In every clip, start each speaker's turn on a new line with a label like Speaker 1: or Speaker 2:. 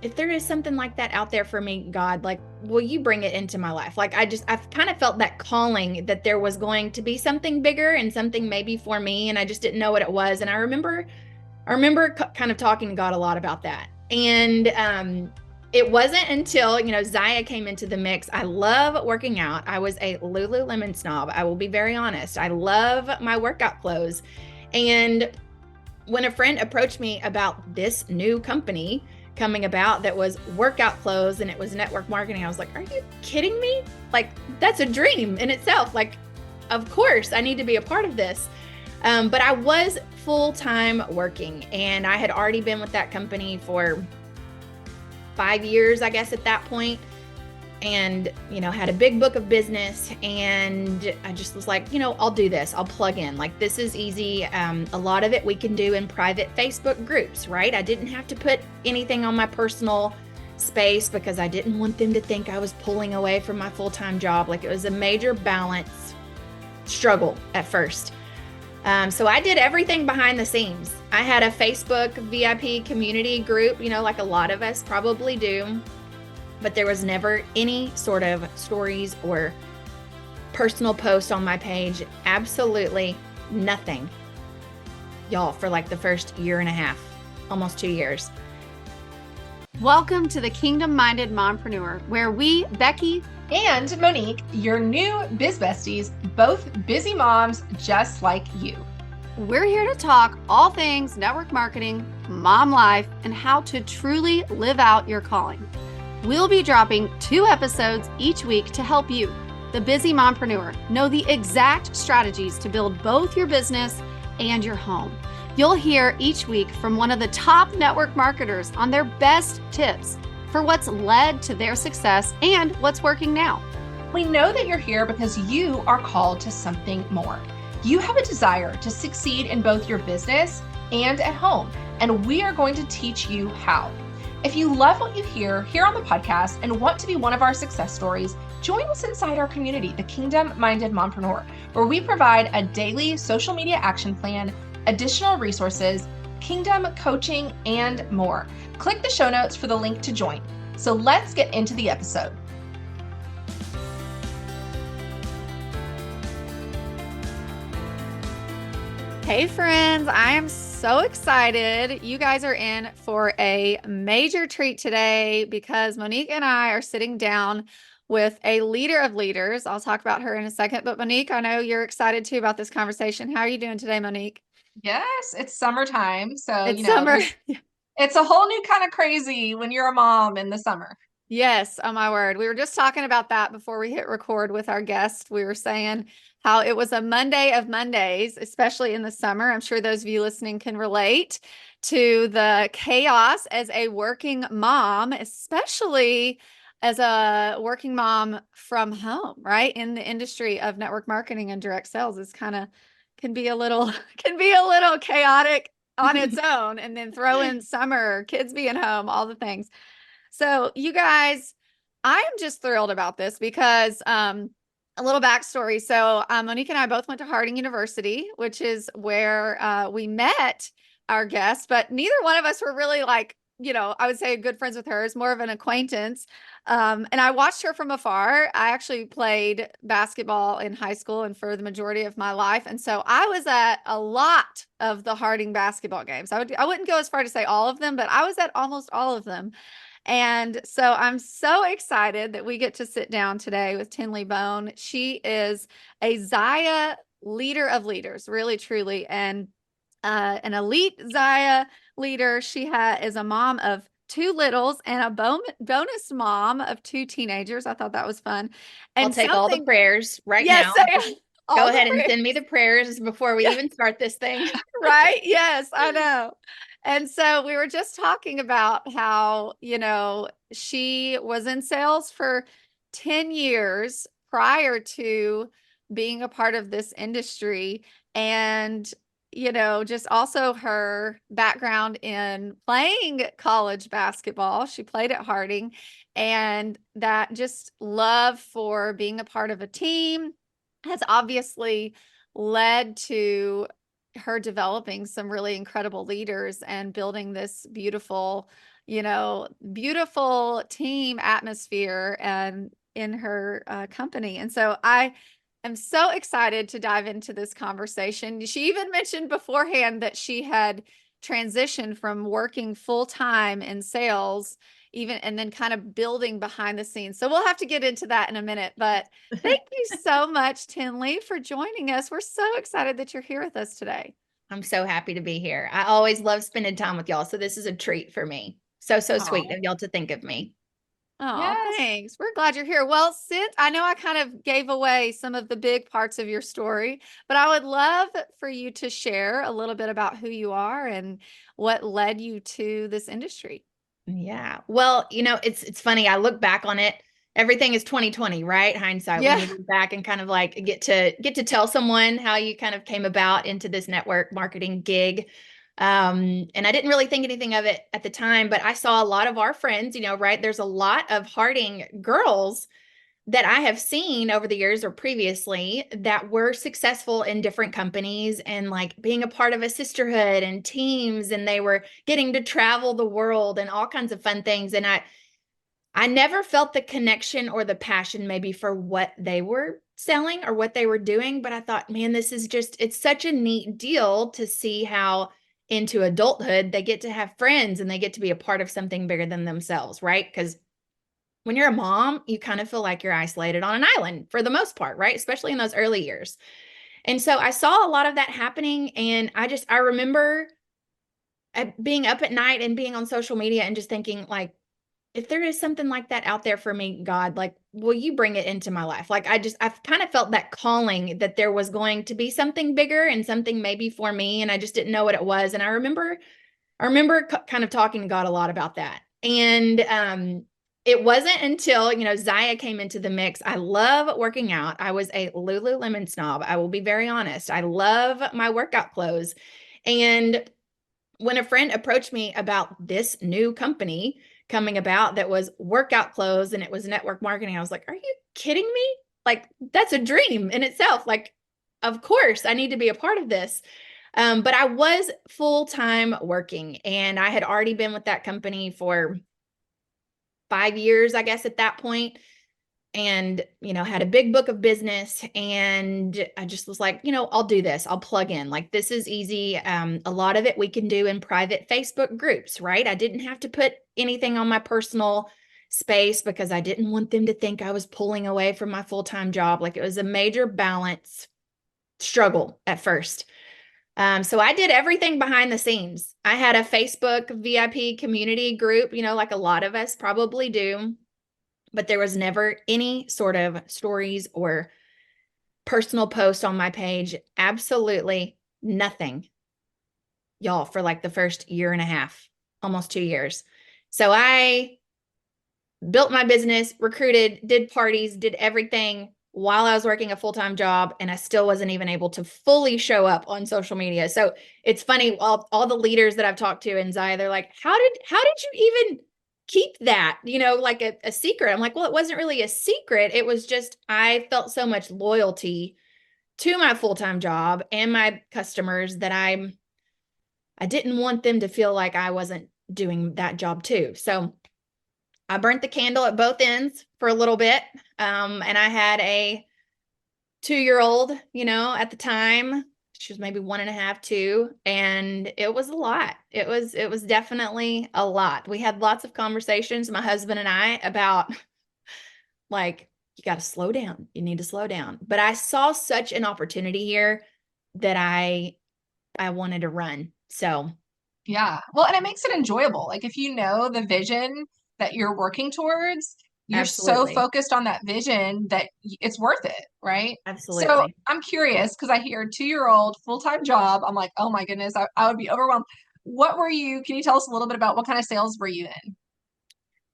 Speaker 1: if there is something like that out there for me, God, like, will you bring it into my life? Like, I've kind of felt that calling that there was going to be something bigger and something maybe for me. And I just didn't know what it was. And I remember kind of talking to God a lot about that. And it wasn't until, Zaya came into the mix. I love working out. I was a Lululemon snob. I will be very honest. I love my workout clothes. And when a friend approached me about this new company coming about that was workout clothes and it was network marketing, I was like, are you kidding me? Like, that's a dream in itself. Like, of course, I need to be a part of this. But I was full-time working, and I had already been with that company for 5 years, I guess, at that point, and had a big book of business. And I just was like, I'll do this. I'll plug in. Like, this is easy. A lot of it we can do in private Facebook groups, right? I didn't have to put anything on my personal space because I didn't want them to think I was pulling away from my full-time job. Like, it was a major balance struggle at first. So I did everything behind the scenes. I had a Facebook VIP community group, like a lot of us probably do, but there was never any sort of stories or personal post on my page. Absolutely nothing, y'all, for like the first year and a half, almost 2 years.
Speaker 2: Welcome to the Kingdom Minded Mompreneur, where we, Becky
Speaker 3: and Monique, your new biz besties, both busy moms just like you.
Speaker 2: We're here to talk all things network marketing, mom life, and how to truly live out your calling. We'll be dropping 2 episodes each week to help you, the busy mompreneur, know the exact strategies to build both your business and your home. You'll hear each week from one of the top network marketers on their best tips for what's led to their success and what's working now.
Speaker 3: We know that you're here because you are called to something more. You have a desire to succeed in both your business and at home, and we are going to teach you how. If you love what you hear here on the podcast and want to be one of our success stories, join us inside our community, the Kingdom Minded Mompreneur, where we provide a daily social media action plan, additional resources, kingdom coaching, and more. Click the show notes for the link to join. So let's get into the episode.
Speaker 2: Hey friends, I am so excited. You guys are in for a major treat today because Monique and I are sitting down with a leader of leaders. I'll talk about her in a second, but Monique, I know you're excited too about this conversation. How are you doing today, Monique?
Speaker 3: Yes, it's summertime. So,
Speaker 2: It's summer.
Speaker 3: it's a whole new kind of crazy when you're a mom in the summer.
Speaker 2: Yes. Oh my word. We were just talking about that before we hit record with our guest. We were saying how it was a Monday of Mondays, especially in the summer. I'm sure those of you listening can relate to the chaos as a working mom, especially as a working mom from home, right? In the industry of network marketing and direct sales is can be a little chaotic on its own. And then throw in summer, kids being home, all the things. So you guys, I am just thrilled about this because a little backstory. So Monique and I both went to Harding University, which is where we met our guest, but neither one of us were really like, I would say good friends with her, is more of an acquaintance. And I watched her from afar. I actually played basketball in high school and for the majority of my life. And so I was at a lot of the Harding basketball games. I wouldn't go as far to say all of them, but I was at almost all of them. And so I'm so excited that we get to sit down today with Tinley Bone. She is a Zaya leader of leaders, really, truly, and an elite Zaya leader. She is a mom of 2 littles and a bonus mom of 2 teenagers. I thought that was fun. And
Speaker 1: I'll take all the prayers right
Speaker 2: yes,
Speaker 1: now.
Speaker 2: all
Speaker 1: Go
Speaker 2: the
Speaker 1: ahead and
Speaker 2: prayers.
Speaker 1: send me the prayers before we even start this thing.
Speaker 2: Right? Yes, I know. And so we were just talking about how, she was in sales for 10 years prior to being a part of this industry. And, just also her background in playing college basketball. She played at Harding, and that just love for being a part of a team has obviously led to her developing some really incredible leaders and building this beautiful, beautiful team atmosphere and in her company. And so I am so excited to dive into this conversation. She even mentioned beforehand that she had transitioned from working full time in sales, even and then kind of building behind the scenes. So we'll have to get into that in a minute. But thank you so much, Tinley, for joining us. We're so excited that you're here with us today.
Speaker 1: I'm so happy to be here. I always love spending time with y'all. So this is a treat for me. So sweet
Speaker 3: Oh,
Speaker 1: of y'all to think of me.
Speaker 2: Oh,
Speaker 3: yes.
Speaker 2: thanks. We're glad you're here. Well, since I know I kind of gave away some of the big parts of your story, but I would love for you to share a little bit about who you are and what led you to this industry.
Speaker 1: Yeah. Well, it's funny. I look back on it. Everything is 2020, right? Hindsight. When
Speaker 2: Yeah.
Speaker 1: you look back and kind of like get to tell someone how you kind of came about into this network marketing gig. And I didn't really think anything of it at the time, but I saw a lot of our friends, right? There's a lot of Harding girls that I have seen over the years or previously that were successful in different companies and like being a part of a sisterhood and teams, and they were getting to travel the world and all kinds of fun things. And I never felt the connection or the passion maybe for what they were selling or what they were doing, but I thought, man, it's such a neat deal to see how into adulthood they get to have friends and they get to be a part of something bigger than themselves, right? Because when you're a mom, you kind of feel like you're isolated on an island for the most part, right? Especially in those early years. And so I saw a lot of that happening. And I remember being up at night and being on social media and just thinking, like, if there is something like that out there for me, God, like, will you bring it into my life? Like, I've kind of felt that calling that there was going to be something bigger and something maybe for me. And I just didn't know what it was. And I remember kind of talking to God a lot about that. And it wasn't until, Zaya came into the mix. I love working out. I was a Lululemon snob. I will be very honest. I love my workout clothes. And when a friend approached me about this new company coming about that was workout clothes and it was network marketing, I was like, are you kidding me? Like, that's a dream in itself. Like, of course, I need to be a part of this. But I was full-time working, and I had already been with that company for 5 years, I guess, at that point, and, had a big book of business. And I just was like, I'll do this. I'll plug in. Like, this is easy. A lot of it we can do in private Facebook groups, right? I didn't have to put anything on my personal space because I didn't want them to think I was pulling away from my full-time job. Like, it was a major balance struggle at first. So I did everything behind the scenes. I had a Facebook VIP community group, like a lot of us probably do, but there was never any sort of stories or personal post on my page. Absolutely nothing, y'all, for like the first year and a half, almost 2 years. So I built my business, recruited, did parties, did everything while I was working a full-time job, and I still wasn't even able to fully show up on social media. So it's funny, all the leaders that I've talked to in Zaya, they're like, how did you even keep that, like a secret? I'm like, well, it wasn't really a secret. It was just, I felt so much loyalty to my full-time job and my customers that I didn't want them to feel like I wasn't doing that job too. So I burnt the candle at both ends for a little bit. And I had a 2-year-old, at the time. She was maybe 1.5, 2, and it was a lot. It was definitely a lot. We had lots of conversations, my husband and I, about like, you got to slow down. You need to slow down. But I saw such an opportunity here that I wanted to run. So
Speaker 3: Yeah. Well, and it makes it enjoyable. Like if you know the vision that you're working towards, you're so
Speaker 1: absolutely,
Speaker 3: focused on that vision that it's worth it, right? So
Speaker 1: absolutely.
Speaker 3: I'm curious because I hear 2-year-old full-time job. I'm like, oh my goodness, I would be overwhelmed. Can you tell us a little bit about what kind of sales were you in?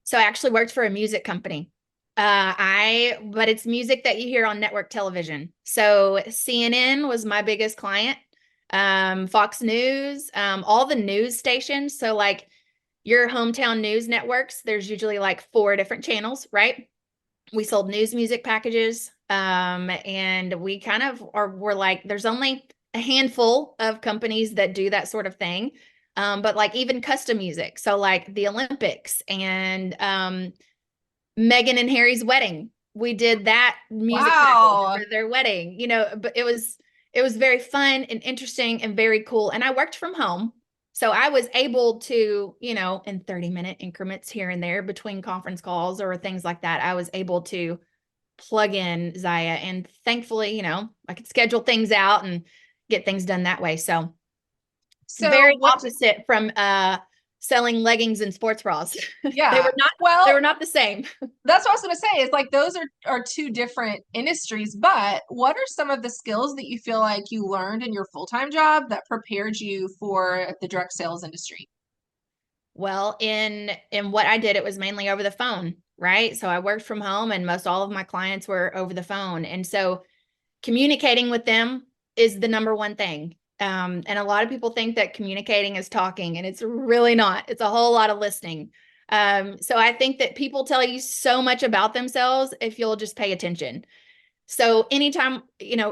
Speaker 1: So I actually worked for a music company. But it's music that you hear on network television. So CNN was my biggest client. Fox News, all the news stations. So like your hometown news networks, there's usually like 4 different channels, right? We sold news music packages. And we kind of we're like, there's only a handful of companies that do that sort of thing. but like even custom music. So like the Olympics and Meghan and Harry's wedding. We did that music package
Speaker 3: Wow.
Speaker 1: for their wedding, but it was very fun and interesting and very cool. And I worked from home. So I was able to, in 30-minute increments here and there between conference calls or things like that, I was able to plug in Zaya. And thankfully, I could schedule things out and get things done that way. So
Speaker 3: So
Speaker 1: very
Speaker 3: what,
Speaker 1: opposite from selling leggings and sports bras. They
Speaker 3: yeah.
Speaker 1: were not they
Speaker 3: Well,
Speaker 1: were not the same.
Speaker 3: that's what I was going to say. Is like those are two different industries, but what are some of the skills that you feel like you learned in your full-time job that prepared you for the direct sales industry?
Speaker 1: Well, in what I did, it was mainly over the phone, right? So I worked from home and most all of my clients were over the phone. And so communicating with them is the number one thing. And a lot of people think that communicating is talking, and it's really not. It's a whole lot of listening. So I think that people tell you so much about themselves if you'll just pay attention. So anytime,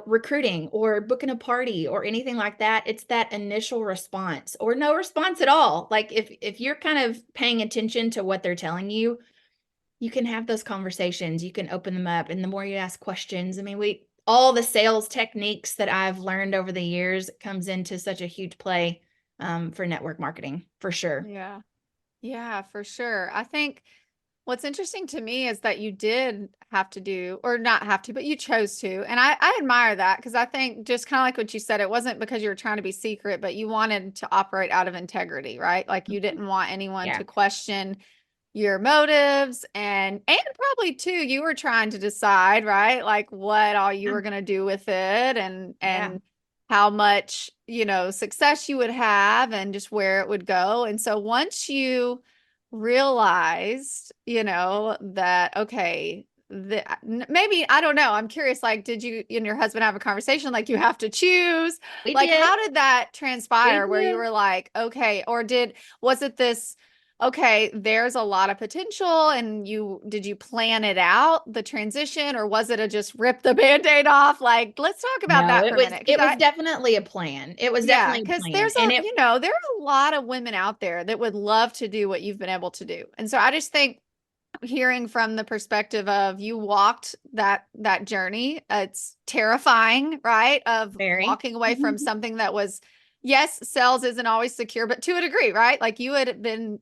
Speaker 1: recruiting or booking a party or anything like that, it's that initial response or no response at all. Like if you're kind of paying attention to what they're telling you, you can have those conversations, you can open them up. And the more you ask questions, I mean, all the sales techniques that I've learned over the years comes into such a huge play for network marketing, for sure.
Speaker 2: Yeah. Yeah, for sure. I think what's interesting to me is that you did have to do, or not have to, but you chose to. And I admire that because I think just kind of like what you said, it wasn't because you were trying to be secret, but you wanted to operate out of integrity, right? Like you didn't want anyone
Speaker 1: Yeah.
Speaker 2: to question your motives and probably too, you were trying to decide, right? Like what all you
Speaker 1: Yeah.
Speaker 2: were going to do with it and
Speaker 1: Yeah.
Speaker 2: how much, success you would have and just where it would go. And so once you realized, that, okay, maybe, I don't know. I'm curious, like, did you and your husband have a conversation? Like you have to choose,
Speaker 1: We
Speaker 2: like,
Speaker 1: did.
Speaker 2: how did that
Speaker 1: We
Speaker 2: transpire where you
Speaker 1: did.
Speaker 2: were like, okay, or was it this, okay, there's a lot of potential and did you plan it out, the transition, or was it a just rip the Band-Aid off? Like, let's talk about
Speaker 1: No,
Speaker 2: that
Speaker 1: it
Speaker 2: for a
Speaker 1: was
Speaker 2: minute.
Speaker 1: it was definitely a plan. It was
Speaker 2: Yeah,
Speaker 1: definitely a
Speaker 2: because
Speaker 1: plan. And
Speaker 2: there are a lot of women out there that would love to do what you've been able to do. And so I just think hearing from the perspective of you walked that journey, it's terrifying, right? Of
Speaker 1: very.
Speaker 2: walking away from something that was, yes, sales isn't always secure, but to a degree, right? Like you had been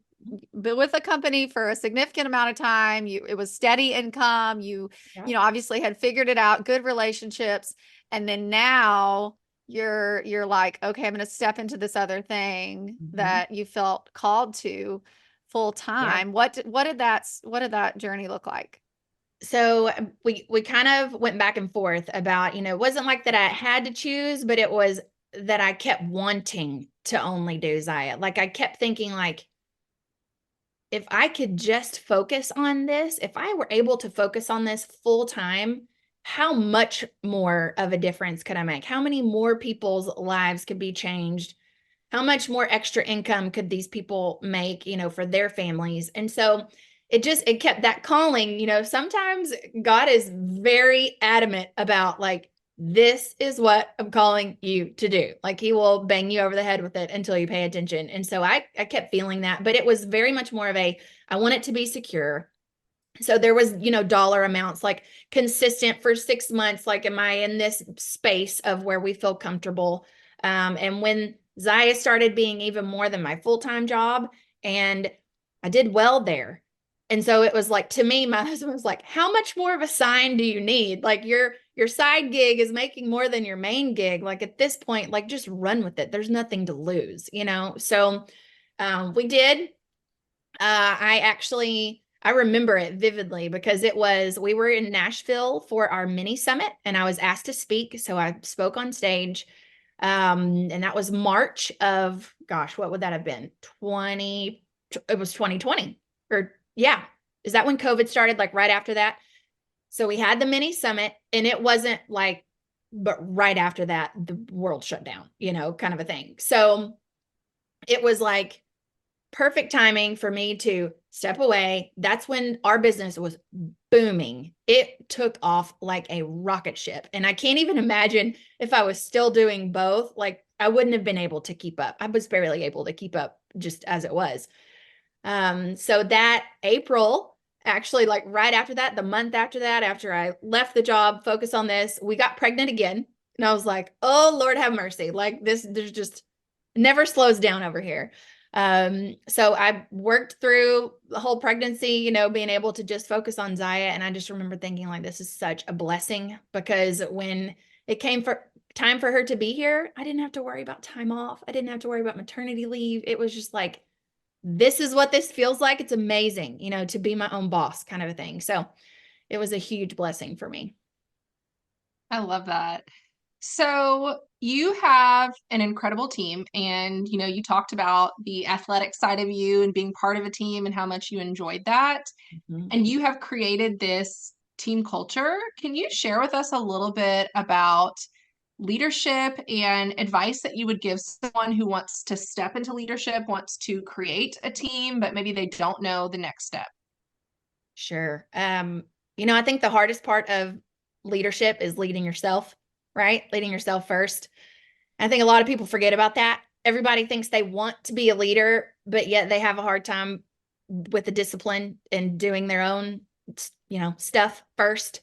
Speaker 2: with a company for a significant amount of time. It was steady income.
Speaker 1: Yeah.
Speaker 2: Obviously had figured it out, good relationships. And then now you're like, okay, I'm going to step into this other thing
Speaker 1: Mhm.
Speaker 2: that you felt called to full
Speaker 1: Yeah.
Speaker 2: time. What did that journey look like?
Speaker 1: So we kind of went back and forth about, it wasn't like that I had to choose, but it was that I kept wanting to only do Zaya. Like I kept thinking like, if I could just focus on this, if I were able to focus on this full time, how much more of a difference could I make? How many more people's lives could be changed? How much more extra income could these people make, for their families? And so it kept that calling, sometimes God is very adamant about like, this is what I'm calling you to do. Like he will bang you over the head with it until you pay attention. And so I kept feeling that, but it was very much more of I want it to be secure. So there was, dollar amounts like consistent for 6 months. Like, am I in this space of where we feel comfortable? And when Zaya started being even more than my full-time job, and I did well there. And so it was like, to me, my husband was like, how much more of a sign do you need? Like your side gig is making more than your main gig. Like at this point, like just run with it. There's nothing to lose. So we did. I remember it vividly because we were in Nashville for our mini summit and I was asked to speak. So I spoke on stage. And that was March of, gosh, what would that have been? It was 2020 or yeah. Is that when COVID started? Like right after that? So we had the mini summit and it wasn't like, but right after that, the world shut down, kind of a thing. So it was like, perfect timing for me to step away. That's when our business was booming. It took off like a rocket ship. And I can't even imagine if I was still doing both. Like I wouldn't have been able to keep up. I was barely able to keep up just as it was. So that April, actually, like right after that, the month after that, after I left the job, focus on this, we got pregnant again. And I was like, oh, Lord have mercy. Like this, there's just never slows down over here. So I worked through the whole pregnancy, you know, being able to just focus on Zaya. And I just remember thinking like, this is such a blessing, because when it came for time for her to be here, I didn't have to worry about time off. I didn't have to worry about maternity leave. It was just like, this is what this feels like. It's amazing, you know, to be my own boss kind of a thing. So it was a huge blessing for me.
Speaker 3: I love that. So you have an incredible team, and you talked about the athletic side of you and being part of a team and how much you enjoyed that.
Speaker 1: Mhm.
Speaker 3: And you have created this team culture. Can you share with us a little bit about leadership and advice that you would give someone who wants to step into leadership, wants to create a team, but maybe they don't know the next step?
Speaker 1: Sure. You know, I think the hardest part of leadership is leading yourself, right? Leading yourself first. I think a lot of people forget about that. Everybody thinks they want to be a leader, but yet they have a hard time with the discipline and doing their own, you know, stuff first.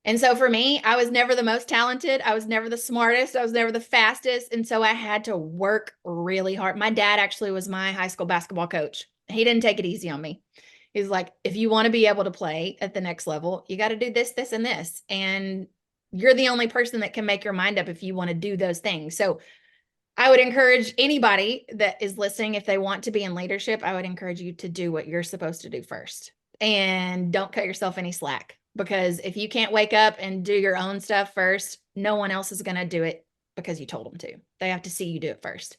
Speaker 1: And so for me, I was never the most talented. I was never the smartest. I was never the fastest. And so I had to work really hard. My dad actually was my high school basketball coach. He didn't take it easy on me. He's like, if you want to be able to play at the next level, you got to do this, this, and this. And you're the only person that can make your mind up if you want to do those things. So I would encourage anybody that is listening, if they want to be in leadership, I would encourage you to do what you're supposed to do first, and don't cut yourself any slack, because if you can't wake up and do your own stuff first, no one else is going to do it because you told them to. They have to see you do it first.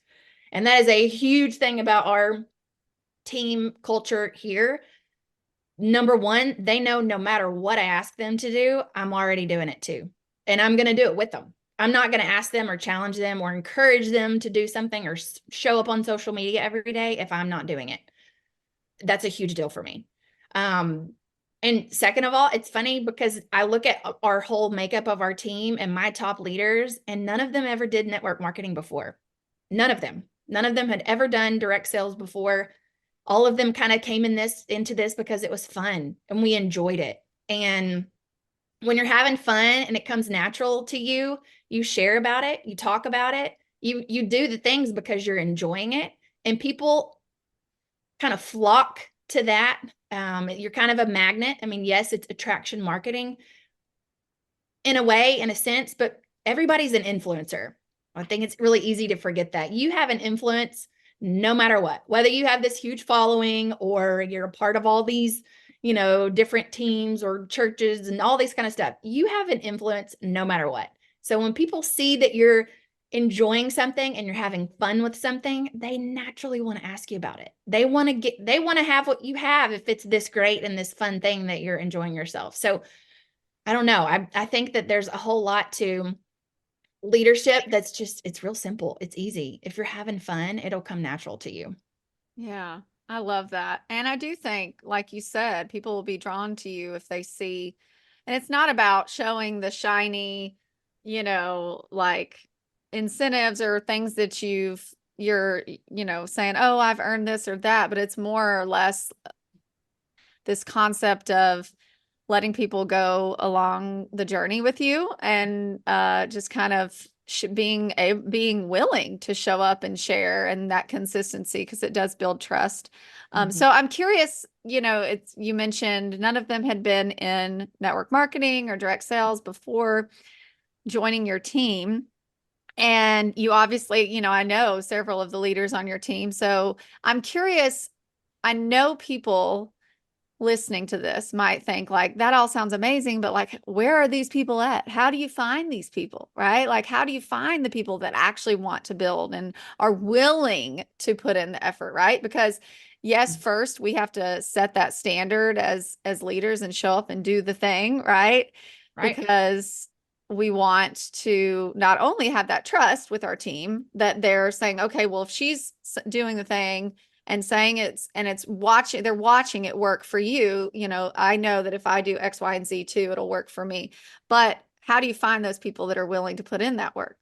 Speaker 1: And that is a huge thing about our team culture here. Number one, they know no matter what I ask them to do, I'm already doing it too. And I'm going to do it with them. I'm not going to ask them or challenge them or encourage them to do something or show up on social media every day if I'm not doing it. That's a huge deal for me. And second of all, it's funny because I look at our whole makeup of our team and my top leaders, and none of them ever did network marketing before. None of them. None of them had ever done direct sales before. All of them kind of came into this because it was fun and we enjoyed it. And when you're having fun and it comes natural to you, you share about it, you talk about it, you do the things because you're enjoying it, and people kind of flock to that. You're kind of a magnet. I mean, yes, it's attraction marketing in a way, in a sense, but everybody's an influencer. I think it's really easy to forget that. You have an influence no matter what, whether you have this huge following or you're a part of all these, you know, different teams or churches and all these kind of stuff. You have an influence no matter what. So when people see that you're enjoying something and you're having fun with something, they naturally want to ask you about it. They want to have what you have if it's this great and this fun thing that you're enjoying yourself. So I don't know. I think that there's a whole lot to leadership that's just, it's real simple. It's easy. If you're having fun, it'll come natural to you.
Speaker 2: Yeah, I love that. And I do think, like you said, people will be drawn to you if they see, and it's not about showing the shiny, like incentives or things that you're, saying, oh, I've earned this or that, but it's more or less this concept of letting people go along the journey with you, and just kind of being willing to show up and share, and that consistency, because it does build trust. So I'm curious, you mentioned none of them had been in network marketing or direct sales before joining your team. And you obviously, I know several of the leaders on your team. So I'm curious, I know people listening to this might think like, that all sounds amazing, but like, where are these people at? How do you find these people, right? Like, how do you find the people that actually want to build and are willing to put in the effort, right? Because yes, first we have to set that standard as leaders and show up and do the thing, right?
Speaker 1: Right.
Speaker 2: Because we want to not only have that trust with our team that they're saying, okay, well, if she's doing the thing and saying they're watching it work for you, I know that if I do X, Y, and Z too, it'll work for me. But how do you find those people that are willing to put in that work?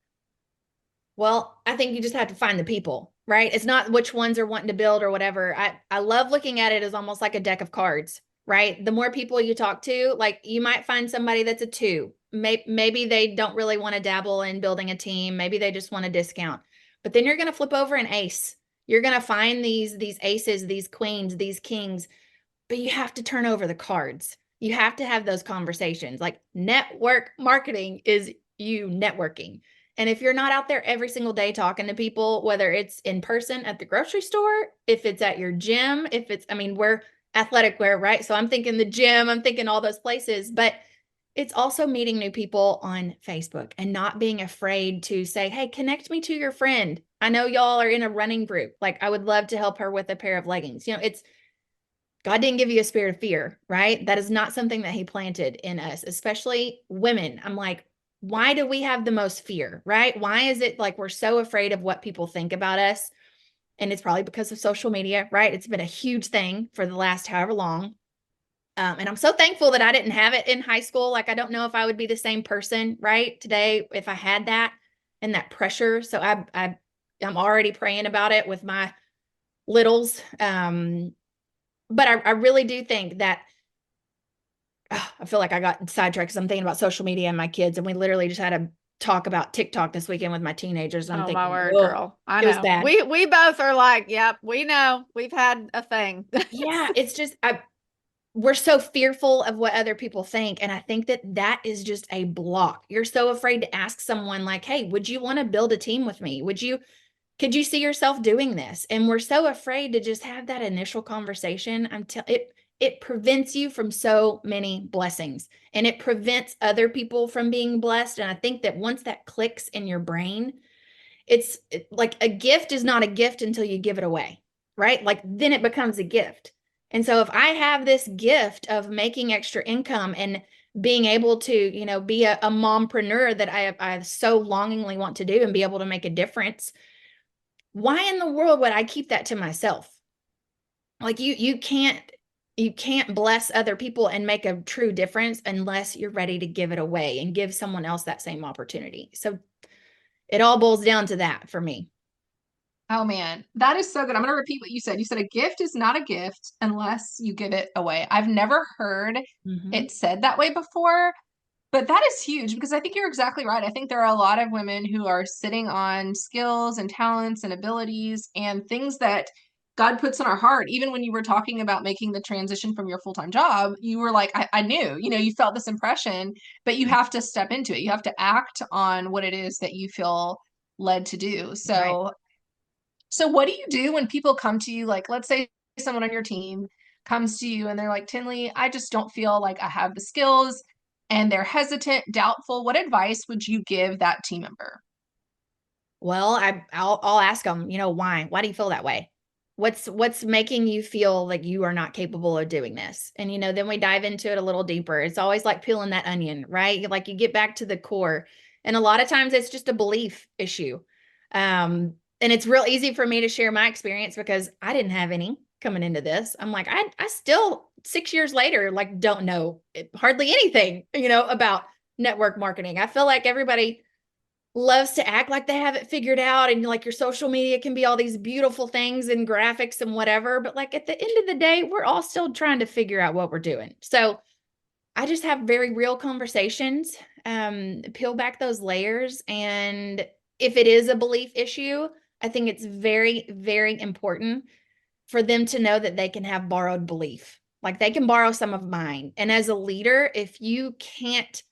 Speaker 1: Well, I think you just have to find the people, right? It's not which ones are wanting to build or whatever. I love looking at it as almost like a deck of cards, right? The more people you talk to, like you might find somebody that's a two. Maybe they don't really want to dabble in building a team. Maybe they just want a discount. But then you're going to flip over an ace. You're going to find these aces, these queens, these kings, but you have to turn over the cards. You have to have those conversations. Like network marketing is you networking. And if you're not out there every single day talking to people, whether it's in person at the grocery store, if it's at your gym, if it's, I mean, we're athletic wear, right? So I'm thinking the gym, I'm thinking all those places, but it's also meeting new people on Facebook and not being afraid to say, hey, connect me to your friend. I know y'all are in a running group. Like, I would love to help her with a pair of leggings. It's God didn't give you a spirit of fear, right? That is not something that he planted in us, especially women. I'm like, why do we have the most fear, right? Why is it like we're so afraid of what people think about us? And it's probably because of social media, right? It's been a huge thing for the last however long. And I'm so thankful that I didn't have it in high school. Like, I don't know if I would be the same person, right, today if I had that and that pressure. So I'm already praying about it with my littles. But I really do think that I feel like I got sidetracked because I'm thinking about social media and my kids, and we literally just had a talk about TikTok this weekend with my teenagers. And I'm
Speaker 2: Oh my
Speaker 1: thinking,
Speaker 2: word,
Speaker 1: oh,
Speaker 2: girl. I
Speaker 1: it was
Speaker 2: know.
Speaker 1: bad.
Speaker 2: We both are like, yep, we know. We've had a thing.
Speaker 1: Yeah, it's just we're so fearful of what other people think, and I think that that is just a block. You're so afraid to ask someone like, "Hey, would you want to build a team with me? Could you see yourself doing this?" And we're so afraid to just have that initial conversation. It prevents you from so many blessings, and it prevents other people from being blessed. And I think that once that clicks in your brain, like a gift is not a gift until you give it away, right? Like then it becomes a gift. And so if I have this gift of making extra income and being able to, be a mompreneur that I so longingly want to do and be able to make a difference, why in the world would I keep that to myself? Like you can't bless other people and make a true difference unless you're ready to give it away and give someone else that same opportunity. So it all boils down to that for me.
Speaker 3: Oh man, that is so good. I'm going to repeat what you said. You said a gift is not a gift unless you give it away. I've never heard
Speaker 1: Mm-hmm.
Speaker 3: it said that way before, but that is huge because I think you're exactly right. I think there are a lot of women who are sitting on skills and talents and abilities and things that God puts in our heart. Even when you were talking about making the transition from your full-time job, you were like, I knew, you felt this impression, but you have to step into it. You have to act on what it is that you feel led to do.
Speaker 1: Right.
Speaker 3: So what do you do when people come to you? Like, let's say someone on your team comes to you and they're like, Tinley, I just don't feel like I have the skills, and they're hesitant, doubtful. What advice would you give that team member?
Speaker 1: Well, I'll ask them, why? Why do you feel that way? What's making you feel like you are not capable of doing this? And then we dive into it a little deeper. It's always like peeling that onion, right? Like you get back to the core. And a lot of times it's just a belief issue. And it's real easy for me to share my experience because I didn't have any coming into this. I'm like, I still 6 years later, like don't know hardly anything, about network marketing. I feel like everybody loves to act like they have it figured out, and like your social media can be all these beautiful things and graphics and whatever, but like at the end of the day we're all still trying to figure out what we're doing. So I just have very real conversations, peel back those layers, and if it is a belief issue, I think it's very, very important for them to know that they can have borrowed belief. Like they can borrow some of mine, and as a leader, if you can't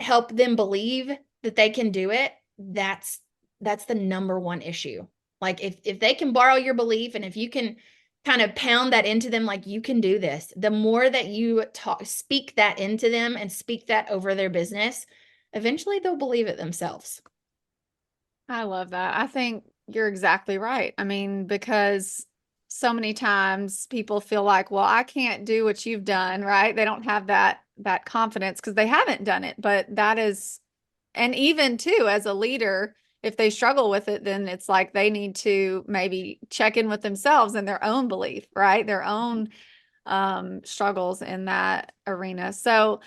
Speaker 1: help them believe that they can do it, that's the number one issue. Like if they can borrow your belief, and if you can kind of pound that into them, like you can do this, the more that you speak that into them and speak that over their business, eventually they'll believe it themselves.
Speaker 2: I love that. I think you're exactly right. I mean, because so many times people feel like, well, I can't do what you've done, right? They don't have that confidence because they haven't done it. But that is, and even too, as a leader, if they struggle with it, then it's like they need to maybe check in with themselves and their own belief, right? Their own struggles in that arena. So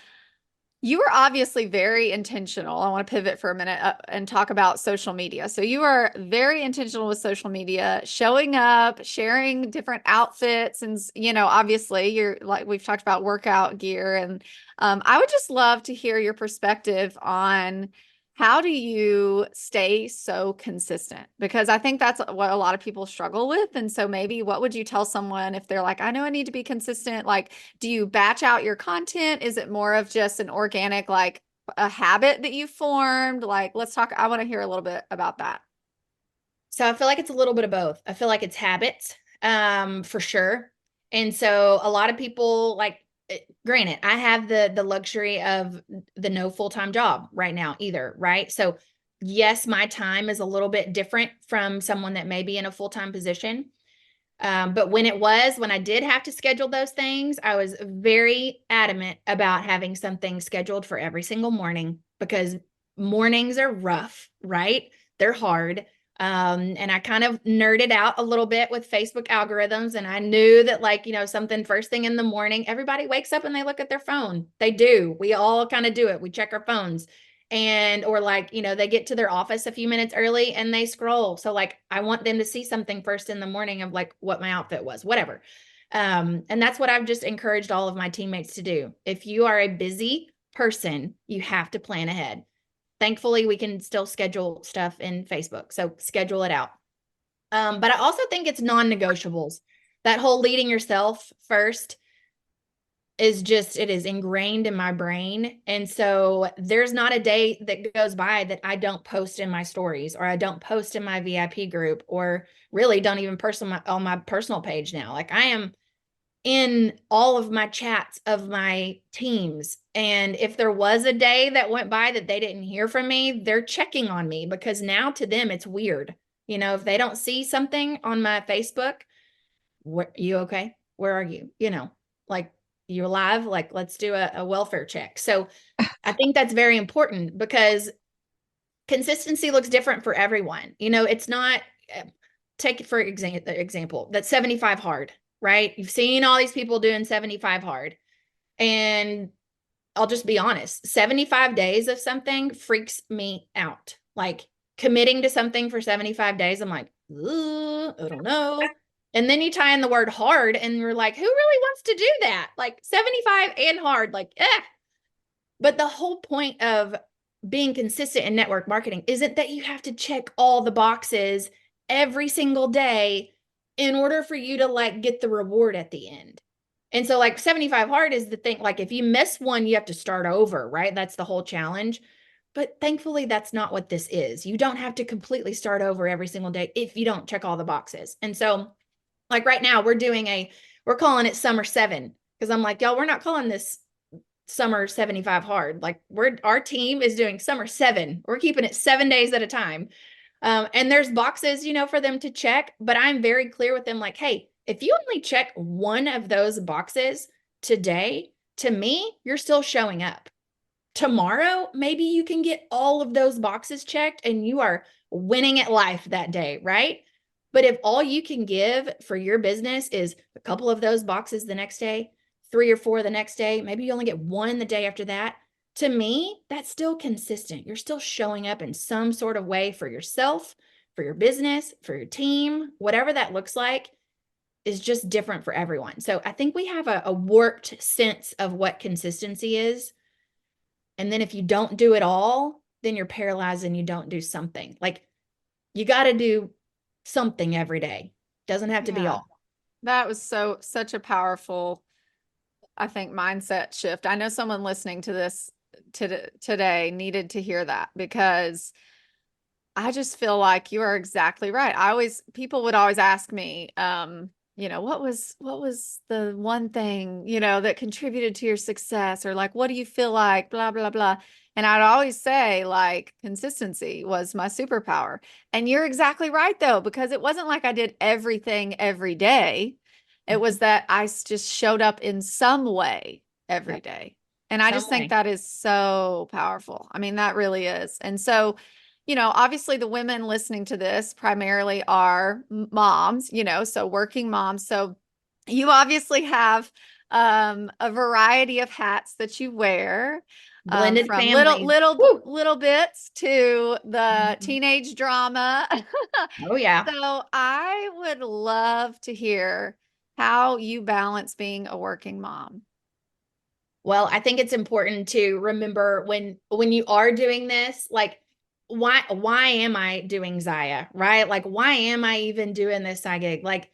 Speaker 2: You are obviously very intentional. I want to pivot for a minute and talk about social media. So you are very intentional with social media, showing up, sharing different outfits, and obviously you're like we've talked about workout gear, and I would just love to hear your perspective on how do you stay so consistent? Because I think that's what a lot of people struggle with. And so maybe what would you tell someone if they're like, I know I need to be consistent? Like, do you batch out your content? Is it more of just an organic, like a habit that you formed? Like, let's talk. I want to hear a little bit about that.
Speaker 1: So I feel like it's a little bit of both. I feel like it's habits, for sure. And so a lot of people like, granted, I have the luxury of the no full-time job right now either, right? So yes, my time is a little bit different from someone that may be in a full-time position. But when I did have to schedule those things, I was very adamant about having something scheduled for every single morning because mornings are rough, right? They're hard. And I kind of nerded out a little bit with Facebook algorithms. And I knew that, like, something first thing in the morning, everybody wakes up and they look at their phone. They do. We all kind of do it. We check our phones or like, they get to their office a few minutes early and they scroll. So like, I want them to see something first in the morning of like what my outfit was, whatever. And that's what I've just encouraged all of my teammates to do. If you are a busy person, you have to plan ahead. Thankfully, we can still schedule stuff in Facebook. So schedule it out. But I also think it's non-negotiables. That whole leading yourself first it is ingrained in my brain. And so there's not a day that goes by that I don't post in my stories or I don't post in my VIP group or really don't even post on my personal page now. Like I am in all of my chats of my teams. And if there was a day that went by that they didn't hear from me, they're checking on me because now to them it's weird. If they don't see something on my Facebook, you okay? Where are you? Like you alive? Like let's do a welfare check. So I think that's very important because consistency looks different for everyone. It's not, take it for example, that 75 hard, right? You've seen all these people doing 75 hard. And I'll just be honest, 75 days of something freaks me out. Like committing to something for 75 days, I'm like, I don't know. And then you tie in the word hard and you're like, who really wants to do that? Like 75 and hard, like, eh. But the whole point of being consistent in network marketing isn't that you have to check all the boxes every single day in order for you to like get the reward at the end. And so like 75 hard is the thing, like if you miss one, you have to start over, right? That's the whole challenge. But thankfully, that's not what this is. You don't have to completely start over every single day if you don't check all the boxes. And so like right now we're calling it summer 7 because I'm like, y'all, we're not calling this summer 75 hard. Like our team is doing summer 7. We're keeping it 7 days at a time. And there's boxes, for them to check, but I'm very clear with them. Like, hey, if you only check one of those boxes today, to me, you're still showing up. Tomorrow, maybe you can get all of those boxes checked and you are winning at life that day, right? But if all you can give for your business is a couple of those boxes the next day, 3 or 4 the next day, maybe you only get one the day after that. To me, that's still consistent. You're still showing up in some sort of way for yourself, for your business, for your team, whatever that looks like is just different for everyone. So I think we have a warped sense of what consistency is. And then if you don't do it all, then you're paralyzed and you don't do something. Like you got to do something every day. Doesn't have to be all.
Speaker 2: That was such a powerful, I think, mindset shift. I know someone listening to this today needed to hear that because I just feel like you are exactly right. People would always ask me, what was the one thing, that contributed to your success, or like, what do you feel like, blah, blah, blah. And I'd always say like consistency was my superpower. And you're exactly right though, because it wasn't like I did everything every day. It was that I just showed up in some way every day. And I just think that is so powerful. I mean, that really is. And so, obviously the women listening to this primarily are moms, so working moms. So you obviously have a variety of hats that you wear.
Speaker 1: Blended
Speaker 2: from
Speaker 1: families. Woo.
Speaker 2: little bits to the
Speaker 1: Mhm.
Speaker 2: teenage drama.
Speaker 1: Oh yeah.
Speaker 2: So I would love to hear how you balance being a working mom.
Speaker 1: Well, I think it's important to remember when you are doing this, like why am I doing Zaya, right? Like why am I even doing this side gig? Like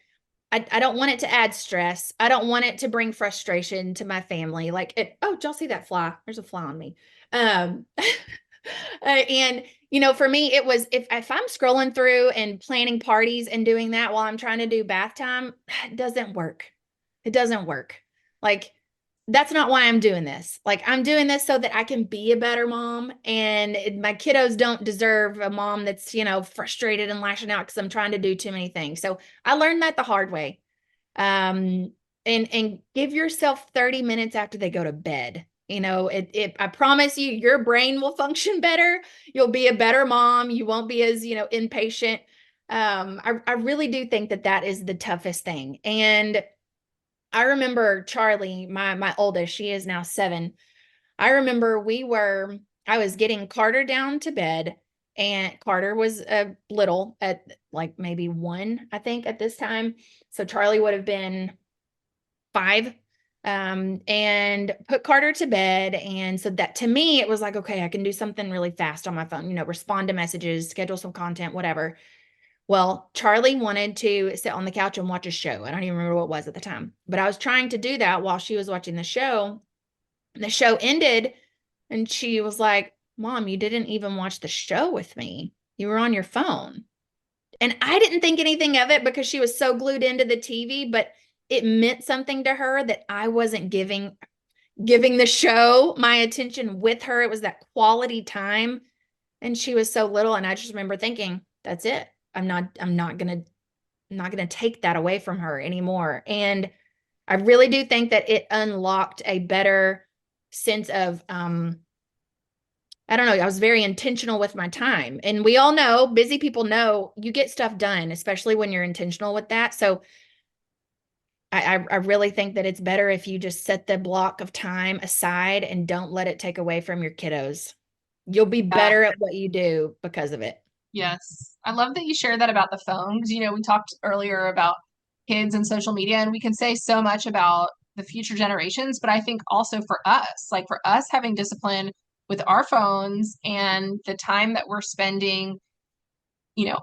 Speaker 1: I don't want it to add stress. I don't want it to bring frustration to my family. Like it, oh, did y'all see that fly? There's a fly on me. And for me, it was if I'm scrolling through and planning parties and doing that while I'm trying to do bath time, it doesn't work. It doesn't work. Like that's not why I'm doing this. Like I'm doing this so that I can be a better mom, and my kiddos don't deserve a mom that's, frustrated and lashing out because I'm trying to do too many things. So I learned that the hard way. And give yourself 30 minutes after they go to bed. I promise you, your brain will function better. You'll be a better mom. You won't be as, impatient. I really do think that that is the toughest thing. And I remember Charlie, my oldest, she is now 7. I remember I was getting Carter down to bed, and Carter was little at like maybe 1, I think, at this time. So Charlie would have been 5. And put Carter to bed. And so that to me, it was like, okay, I can do something really fast on my phone, respond to messages, schedule some content, whatever. Well, Charlie wanted to sit on the couch and watch a show. I don't even remember what it was at the time, but I was trying to do that while she was watching the show. The show ended and she was like, Mom, you didn't even watch the show with me. You were on your phone. And I didn't think anything of it because she was so glued into the TV, but it meant something to her that I wasn't giving the show my attention with her. It was that quality time. And she was so little. And I just remember thinking, that's it. I'm not gonna take that away from her anymore. And I really do think that it unlocked a better sense of I don't know, I was very intentional with my time. And we all know, busy people know you get stuff done, especially when you're intentional with that. So I really think that it's better if you just set the block of time aside and don't let it take away from your kiddos. You'll be
Speaker 3: Yeah.
Speaker 1: better at what you do because of it.
Speaker 3: Yes. I love that you shared that about the phone because, we talked earlier about kids and social media, and we can say so much about the future generations. But I think also for us having discipline with our phones and the time that we're spending,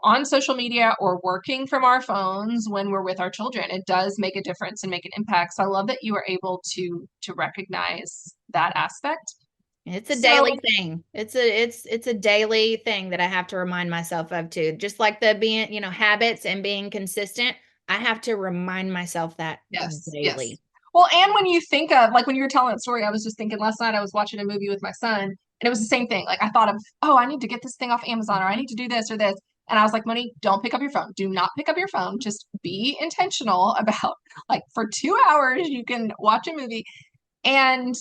Speaker 3: on social media or working from our phones when we're with our children, it does make a difference and make an impact. So I love that you were able to recognize that aspect.
Speaker 1: It's a
Speaker 3: So
Speaker 1: daily thing. It's a daily thing that I have to remind myself of too. Just like the being, habits and being consistent, I have to remind myself that
Speaker 3: yes, yes.
Speaker 1: daily.
Speaker 3: Well, and when you think of like when you were telling that story, I was just thinking last night I was watching a movie with my son, and it was the same thing. Like I thought of, oh, I need to get this thing off Amazon, or I need to do this or this. And I was like, Monique, don't pick up your phone. Do not pick up your phone. Just be intentional about like for 2 hours you can watch a movie. And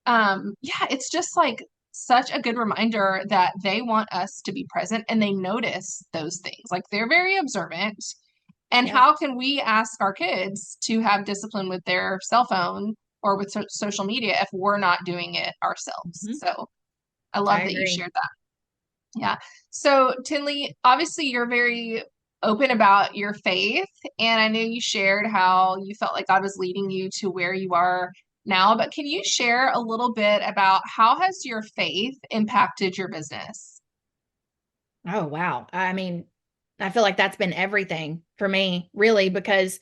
Speaker 3: yeah, it's just like such a good reminder that they want us to be present and they notice those things. Like they're very observant. And
Speaker 1: Yep.
Speaker 3: how can we ask our kids to have discipline with their cell phone or with social media if we're not doing it ourselves?
Speaker 1: Mhm.
Speaker 3: So I
Speaker 1: I
Speaker 3: love that you
Speaker 1: agree.
Speaker 3: shared that. Yeah. So Tinley, obviously you're very open about your faith, and I know you shared how you felt like God was leading you to where you are now, but can you share a little bit about how has your faith impacted your business?
Speaker 1: Oh, wow. I mean, I feel like that's been everything for me, really, because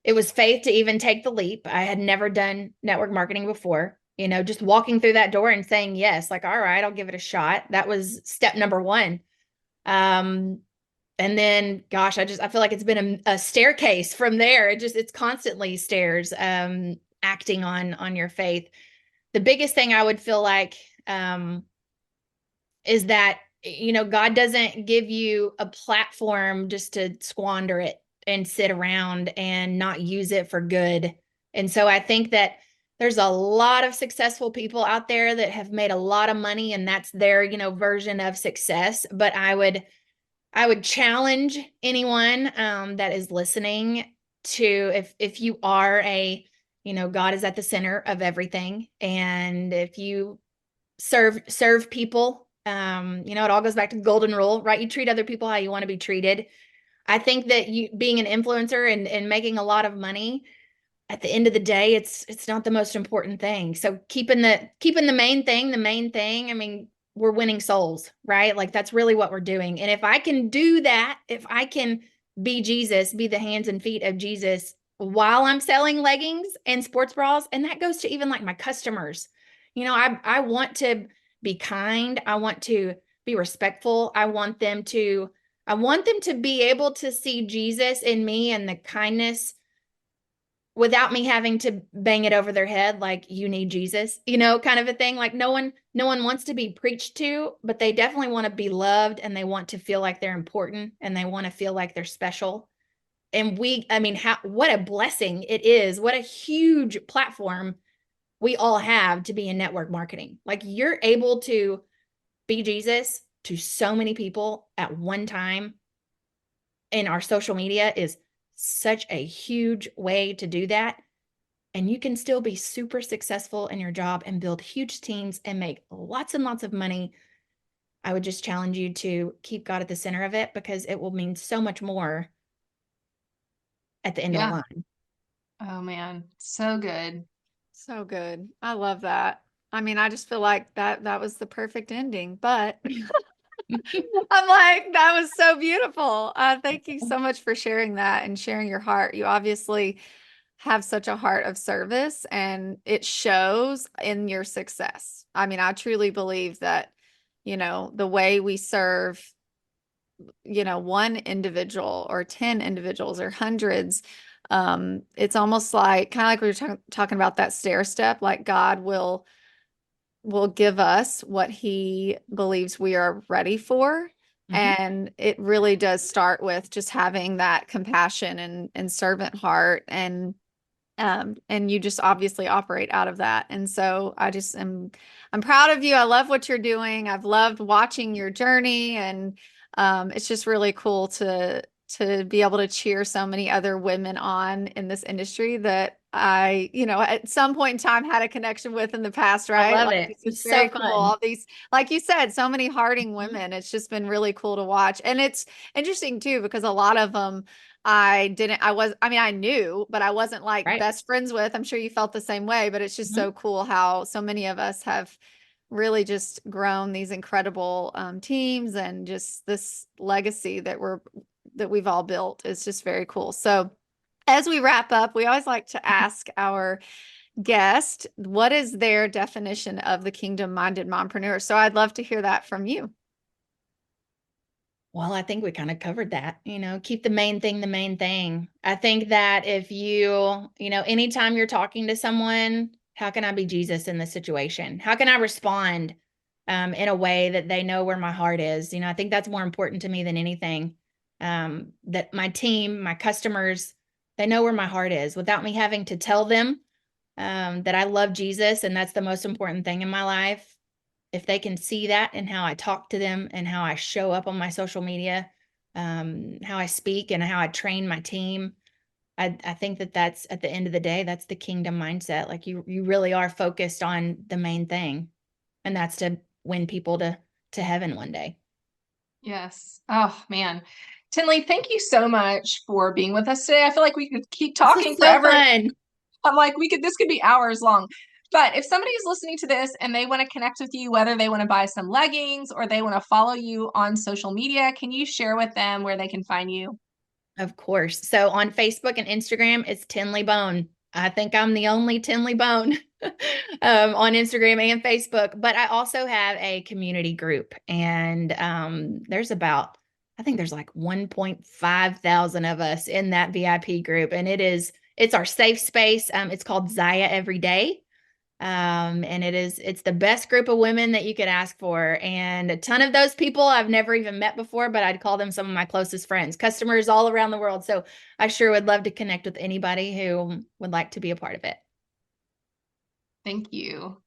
Speaker 1: it was faith to even take the leap. I had never done network marketing before. Just walking through that door and saying yes, like, all right, I'll give it a shot. That was step number 1. Um, and then, gosh, I feel like it's been a staircase from there. It's constantly stairs, acting on your faith. The biggest thing I would feel like, is that, God doesn't give you a platform just to squander it and sit around and not use it for good. And so I think that there's a lot of successful people out there that have made a lot of money and that's their, version of success. But I would challenge anyone that is listening to, if you are God is at the center of everything. And if you serve people. It all goes back to the golden rule, right? You treat other people how you want to be treated. I think that you being an influencer and making a lot of money, at the end of the day, it's not the most important thing. So keeping the main thing, the main thing. I mean, we're winning souls, right? Like that's really what we're doing. And if I can do that, if I can be Jesus, be the hands and feet of Jesus while I'm selling leggings and sports bras, and that goes to even like my customers. I want to be kind. I want to be respectful. I want them to be able to see Jesus in me and the kindness without me having to bang it over their head like you need Jesus, kind of a thing. Like no one wants to be preached to, but they definitely want to be loved and they want to feel like they're important and they want to feel like they're special. And what a blessing it is. What a huge platform we all have to be in network marketing. Like you're able to be Jesus to so many people at one time. And our social media is such a huge way to do that. And you can still be super successful in your job and build huge teams and make lots and lots of money. I would just challenge you to keep God at the center of it because it will mean so much more at the end of the
Speaker 3: Yeah.
Speaker 1: line.
Speaker 3: Oh man, so good.
Speaker 2: So good. I love that. I mean, I just feel like that was the perfect ending, but I'm like, that was so beautiful. Thank you so much for sharing that and sharing your heart. You obviously have such a heart of service and it shows in your success. I mean, I truly believe that, the way we serve, one individual or 10 individuals or hundreds, it's almost like kind of like we were talking about that stair step, like God will give us what he believes we are ready for. And it really does start with just having that compassion and servant heart. And you just obviously operate out of that. And so I'm proud of you. I love what you're doing. I've loved watching your journey. And it's just really cool to be able to cheer so many other women on in this industry that I, at some point in time had a connection with in the past, right?
Speaker 1: I love
Speaker 2: Like,
Speaker 1: it.
Speaker 2: it's
Speaker 1: It's
Speaker 2: just
Speaker 1: so
Speaker 2: very cool.
Speaker 1: fun.
Speaker 2: All these, like you said, so many hearting women. It's just been really cool to watch. And it's interesting too, because a lot of them I knew, but I wasn't like
Speaker 1: Right.
Speaker 2: best friends with. I'm sure you felt the same way, but it's just so cool how so many of us have really just grown these incredible teams and just this legacy that we've all built is just very cool. So as we wrap up, we always like to ask our guest, what is their definition of the kingdom-minded mompreneur? So I'd love to hear that from you.
Speaker 1: Well, I think we kind of covered that, keep the main thing the main thing. I think that if anytime you're talking to someone, how can I be Jesus in this situation? How can I respond in a way that they know where my heart is? I think that's more important to me than anything. That my team, my customers, they know where my heart is without me having to tell them that I love Jesus and that's the most important thing in my life. If they can see that in how I talk to them and how I show up on my social media, how I speak and how I train my team, I think that that's at the end of the day, that's the kingdom mindset. Like you really are focused on the main thing, and that's to win people to heaven one day.
Speaker 3: Yes. Oh man. Tinley, thank you so much for being with us today. I feel like we could keep talking
Speaker 1: This is so
Speaker 3: forever.
Speaker 1: fun.
Speaker 3: I'm like, this could be hours long. But if somebody is listening to this and they want to connect with you, whether they want to buy some leggings or they want to follow you on social media, can you share with them where they can find you?
Speaker 1: Of course. So on Facebook and Instagram, it's Tinley Bone. I think I'm the only Tinley Bone on Instagram and Facebook, but I also have a community group and I think there's like 1.5 thousand of us in that VIP group and it's our safe space. It's called Zaya Every Day. And it's the best group of women that you could ask for. And a ton of those people I've never even met before, but I'd call them some of my closest friends, customers all around the world. So I sure would love to connect with anybody who would like to be a part of it.
Speaker 3: Thank you.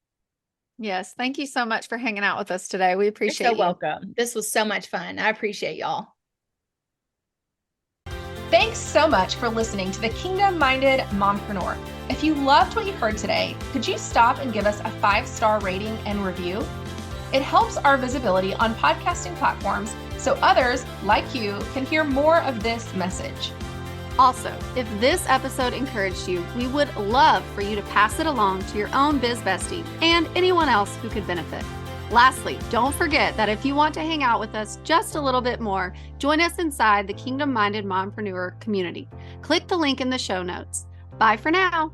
Speaker 2: Yes. Thank you so much for hanging out with us today. We
Speaker 1: You're
Speaker 2: appreciate
Speaker 1: so
Speaker 2: you.
Speaker 1: welcome. This was so much fun. I appreciate y'all.
Speaker 3: Thanks so much for listening to the Kingdom Minded Mompreneur. If you loved what you heard today, could you stop and give us a 5-star rating and review? It helps our visibility on podcasting platforms so others like you can hear more of this message.
Speaker 2: Also, if this episode encouraged you, we would love for you to pass it along to your own biz bestie and anyone else who could benefit. Lastly, don't forget that if you want to hang out with us just a little bit more, join us inside the Kingdom Minded Mompreneur community. Click the link in the show notes. Bye for now.